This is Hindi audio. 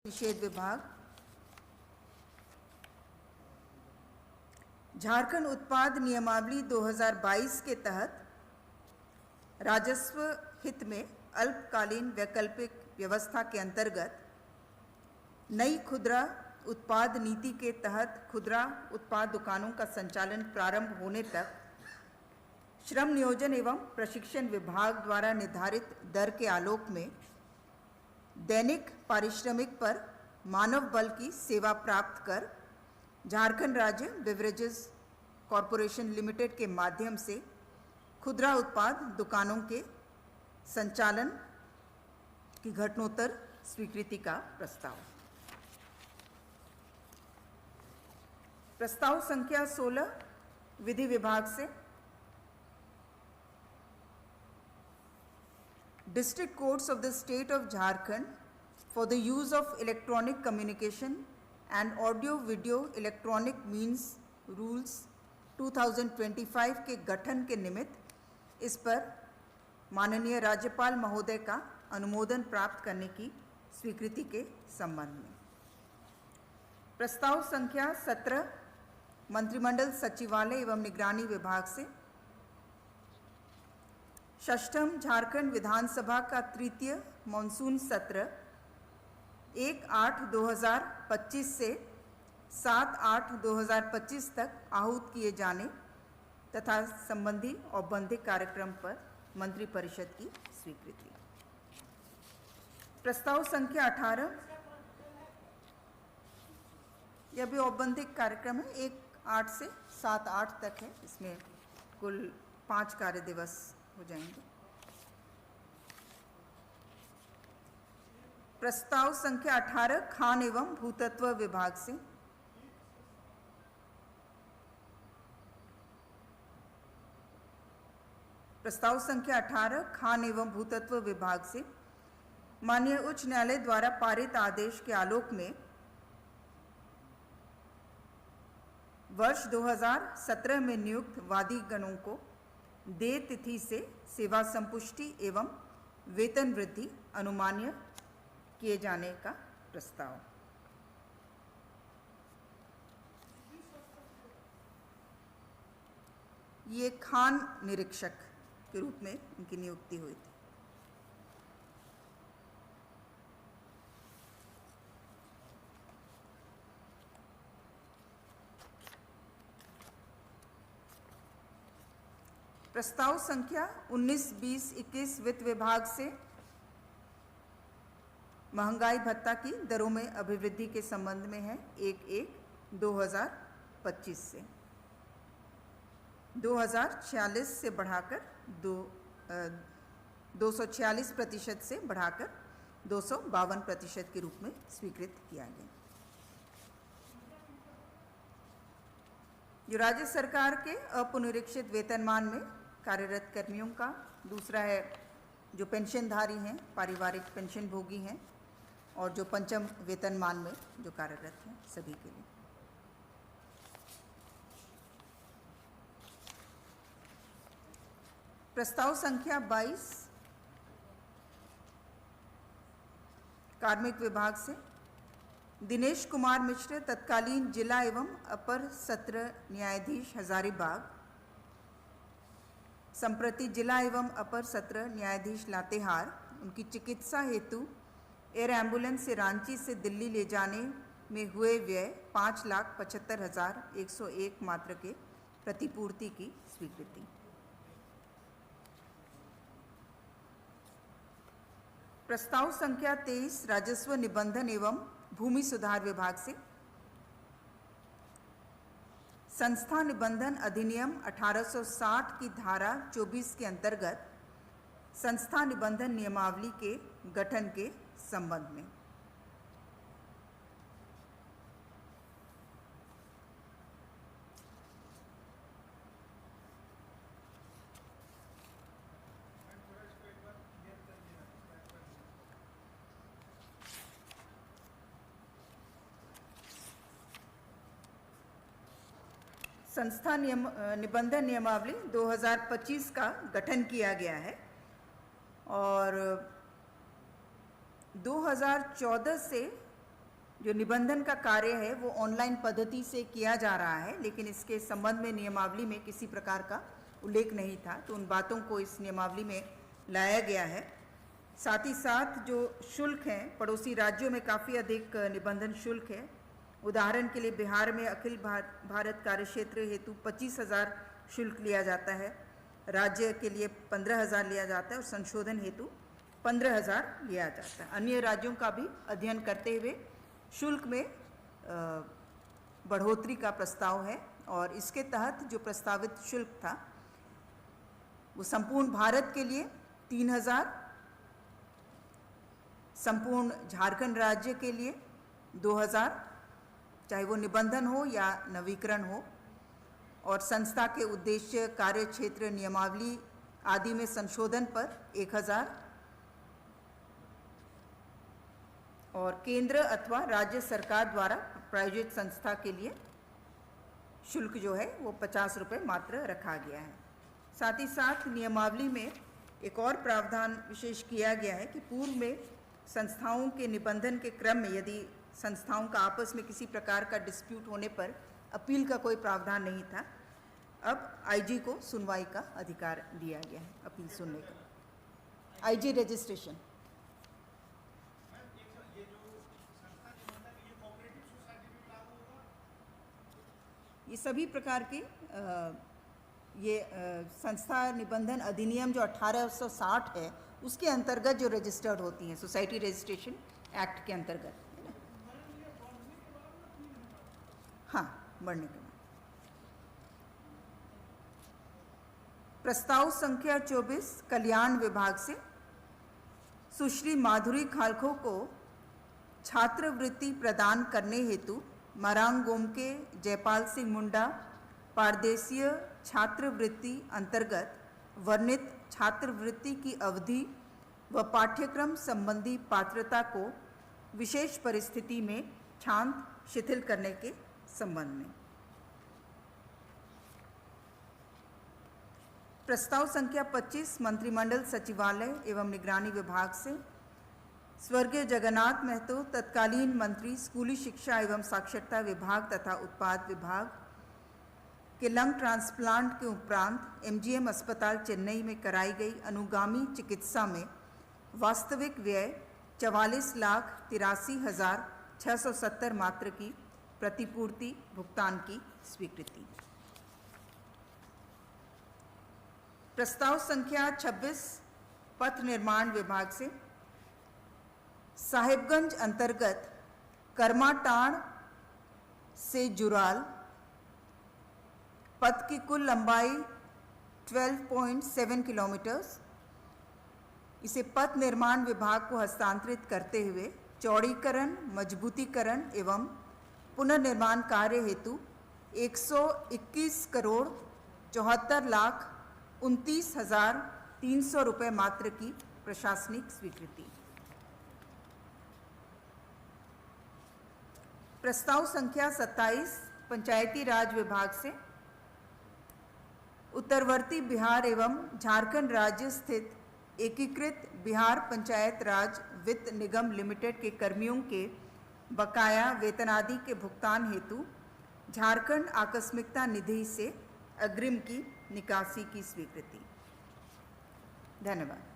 निषेध विभाग, झारखंड उत्पाद नियमावली 2022 के तहत राजस्व हित में अल्पकालीन वैकल्पिक व्यवस्था के अंतर्गत नई खुदरा उत्पाद नीति के तहत खुदरा उत्पाद दुकानों का संचालन प्रारंभ होने तक श्रम नियोजन एवं प्रशिक्षण विभाग द्वारा निर्धारित दर के आलोक में दैनिक पारिश्रमिक पर मानव बल की सेवा प्राप्त कर झारखंड राज्य बेवरेजेस कॉरपोरेशन लिमिटेड के माध्यम से खुदरा उत्पाद दुकानों के संचालन की घटनोत्तर स्वीकृति का प्रस्ताव संख्या 16 विधि विभाग से District Courts of the State of Jharkhand for the use of electronic communication and audio-video electronic means rules 2025 के गठन के निमित्त इस पर माननीय राज्यपाल महोदय का अनुमोदन प्राप्त करने की स्वीकृति के संबंध में प्रस्ताव संख्या 17 मंत्रिमंडल सचिवालय एवं निगरानी विभाग से षष्ठम झारखंड विधानसभा का तृतीय मानसून सत्र 1/8/2025 से 7/8/2025 तक आहूत किए जाने तथा संबंधी औपबंधिक कार्यक्रम पर मंत्रिपरिषद की स्वीकृति। प्रस्ताव संख्या 18 यह भी औपबंधिक कार्यक्रम है, 1/8 से 7/8 तक है। इसमें कुल 5 कार्य दिवस हो जाएंगे। प्रस्ताव संख्या 18 खान एवं भूतत्व विभाग से प्रस्ताव संख्या 18 खान एवं भूतत्व विभाग से माननीय उच्च न्यायालय द्वारा पारित आदेश के आलोक में वर्ष 2017 में नियुक्त वादी गणों को देय तिथि से सेवा संपुष्टि एवं वेतन वृद्धि अनुमान्य किए जाने का प्रस्ताव। ये खान निरीक्षक के रूप में इनकी नियुक्ति हुई थी। प्रस्ताव संख्या 19, 20, 21 वित्त विभाग से महंगाई भत्ता की दरों में अभिवृद्धि के संबंध में है। 1/1/2025 से 2046 से बढ़ाकर 246% से बढ़ाकर 252% के रूप में स्वीकृत किया गया। जो राज्य सरकार के अपुनरीक्षित वेतनमान में कार्यरत कर्मियों का, दूसरा है जो पेंशनधारी हैं, पारिवारिक पेंशन भोगी हैं और जो पंचम वेतनमान में जो कार्यरत हैं, सभी के लिए। प्रस्ताव संख्या 22 कार्मिक विभाग से दिनेश कुमार मिश्र तत्कालीन जिला एवं अपर सत्र न्यायाधीश हजारीबाग, संप्रति जिला एवं अपर सत्र न्यायाधीश लातेहार, उनकी चिकित्सा हेतु एयर एम्बुलेंस से रांची से दिल्ली ले जाने में हुए व्यय 5,75,101 मात्र के प्रतिपूर्ति की स्वीकृति। प्रस्ताव संख्या 23 राजस्व निबंधन एवं भूमि सुधार विभाग से संस्था निबंधन अधिनियम 1860 की धारा 24 के अंतर्गत संस्था निबंधन नियमावली के गठन के संबंध में संस्था निबंधन नियमावली 2025 का गठन किया गया है और 2014 से जो निबंधन का कार्य है वो ऑनलाइन पद्धति से किया जा रहा है, लेकिन इसके संबंध में नियमावली में किसी प्रकार का उल्लेख नहीं था, तो उन बातों को इस नियमावली में लाया गया है। साथ ही साथ जो शुल्क हैं, पड़ोसी राज्यों में काफ़ी अधिक निबंधन शुल्क है। उदाहरण के लिए बिहार में अखिल भारत कार्यक्षेत्र हेतु 25,000 शुल्क लिया जाता है, राज्य के लिए 15,000 लिया जाता है और संशोधन हेतु 15,000 लिया जाता है। अन्य राज्यों का भी अध्ययन करते हुए शुल्क में बढ़ोतरी का प्रस्ताव है और इसके तहत जो प्रस्तावित शुल्क था वो संपूर्ण भारत के लिए 3,000, संपूर्ण झारखंड राज्य के लिए 2,000, चाहे वो निबंधन हो या नवीकरण हो, और संस्था के उद्देश्य, कार्य क्षेत्र, नियमावली आदि में संशोधन पर 1,000 और केंद्र अथवा राज्य सरकार द्वारा प्रायोजित संस्था के लिए शुल्क जो है वो 50 रुपये मात्र रखा गया है। साथ ही साथ नियमावली में एक और प्रावधान विशेष किया गया है कि पूर्व में संस्थाओं के निबंधन के क्रम में यदि संस्थाओं का आपस में किसी प्रकार का डिस्प्यूट होने पर अपील का कोई प्रावधान नहीं था, अब आईजी को सुनवाई का अधिकार दिया गया है, अपील सुनने का। आईजी रजिस्ट्रेशन ये सभी प्रकार के संस्था निबंधन अधिनियम जो 1860 है उसके अंतर्गत जो रजिस्टर्ड होती हैं, सोसाइटी रजिस्ट्रेशन एक्ट के अंतर्गत, है ना। हाँ, बढ़ने के बाद प्रस्ताव संख्या 24 कल्याण विभाग से सुश्री माधुरी खालखो को छात्रवृत्ति प्रदान करने हेतु मरांग गोमके जयपाल सिंह मुंडा पारदेशीय छात्रवृत्ति अंतर्गत वर्णित छात्रवृत्ति की अवधि व पाठ्यक्रम संबंधी पात्रता को विशेष परिस्थिति में क्षांत शिथिल करने के संबंध में। प्रस्ताव संख्या 25 मंत्रिमंडल सचिवालय एवं निगरानी विभाग से स्वर्गीय जगन्नाथ महतो तत्कालीन मंत्री स्कूली शिक्षा एवं साक्षरता विभाग तथा उत्पाद विभाग के लंग ट्रांसप्लांट के उपरांत एमजीएम अस्पताल चेन्नई में कराई गई अनुगामी चिकित्सा में वास्तविक व्यय 44,83,670 मात्र की प्रतिपूर्ति भुगतान की स्वीकृति। प्रस्ताव संख्या 26 पथ निर्माण विभाग से साहिबगंज अंतर्गत कर्माटाण से जुराल पथ की कुल लंबाई 12.7 किलोमीटर, इसे पथ निर्माण विभाग को हस्तांतरित करते हुए चौड़ीकरण, मजबूतीकरण एवं पुनर्निर्माण कार्य हेतु 121,74,29,300 रुपये मात्र की प्रशासनिक स्वीकृति। प्रस्ताव संख्या 27 पंचायती राज विभाग से उत्तरवर्ती बिहार एवं झारखंड राज्य स्थित एकीकृत बिहार पंचायत राज वित्त निगम लिमिटेड के कर्मियों के बकाया वेतनादि के भुगतान हेतु झारखंड आकस्मिकता निधि से अग्रिम की निकासी की स्वीकृति। धन्यवाद।